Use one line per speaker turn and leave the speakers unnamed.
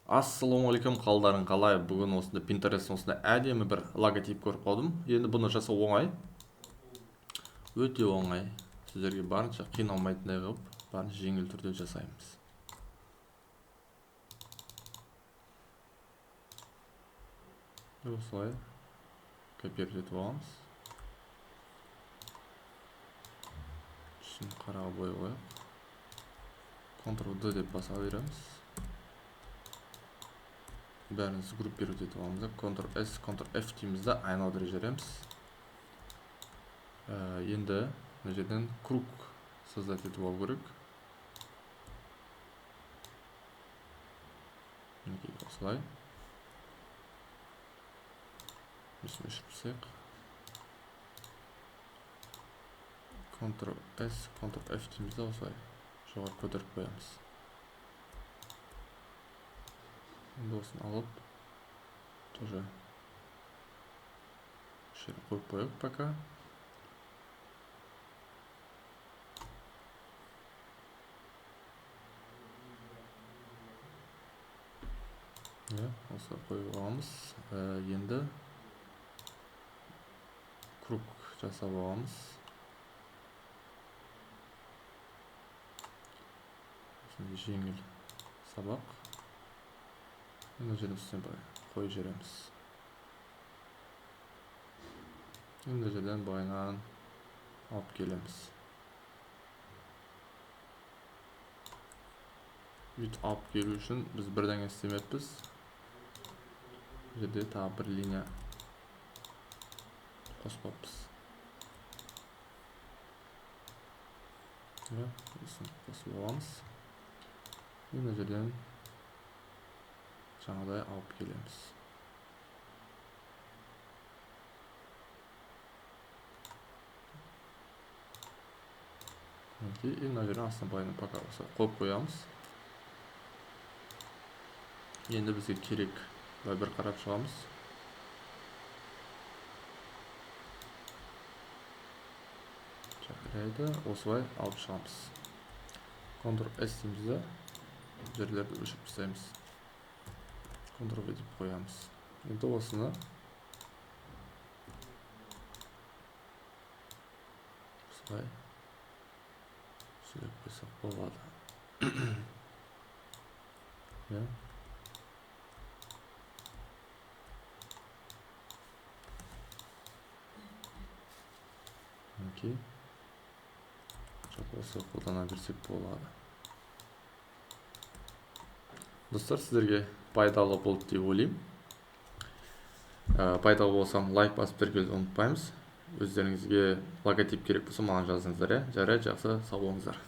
Ассалаумағалейкум, қалдарың қалай? Бүгін осында Pinterest осында әдемі бір логотип көріп қалдым. Енді бұны жасау оңай. Өте оңай. Сіздерге барынша қиналмайтындай қылып, барынша жеңіл түрде жасаймыз. Осылай копировать етіп аламыз. Түсін қараға бояп қояйық. Ctrl-D деп баса береміз. Бәріміз группировать етіп аламыз. Ctrl-S, Ctrl-F дейміз де айналдырып жібереміз. Енді мына жерден круг создать етіп алу керек. Осылай. Өшіріп тастайық. Ctrl-S, Ctrl-F дейміз де осылай жоғары көтеріп қоямыз. Енді осыны алып, тоже шеріп қойып қойып пока. Осылай қойып аламыз. Енді круг жасап аламыз. Жеңіл сабақ. Мына жерден үстіне қойып жібереміз. Мына жерден бойынан алып келеміз. Бүйтіп алып келу үшін біз бірден істемеппіз. Жерде тағы бір линия қоспаппыз. Осыны қосып аламыз. Мына жерден жаңадай алып келеміз. Мына жерден астына байына пока қойып қоямыз. Енді бізге керек бір қарап шығамыз. Жарайды, осылай алып шығамыз. Ctrl-S дейміз де жерлерді өшіріп тастаймыз. Ctrl-V деп қоямыз. Енді осыны осылай сөйлеп қойсақ болады. Осы қолдана берсек болады. Достар, сіздерге пайдалы болды деп ойлаймын. Пайдалы болсам лайк басып беруді ұмытпаймыз. Өздеріңізге логотип керек болса маған жазыңыздар. Жарайды, жақсы, сау болыңыздар.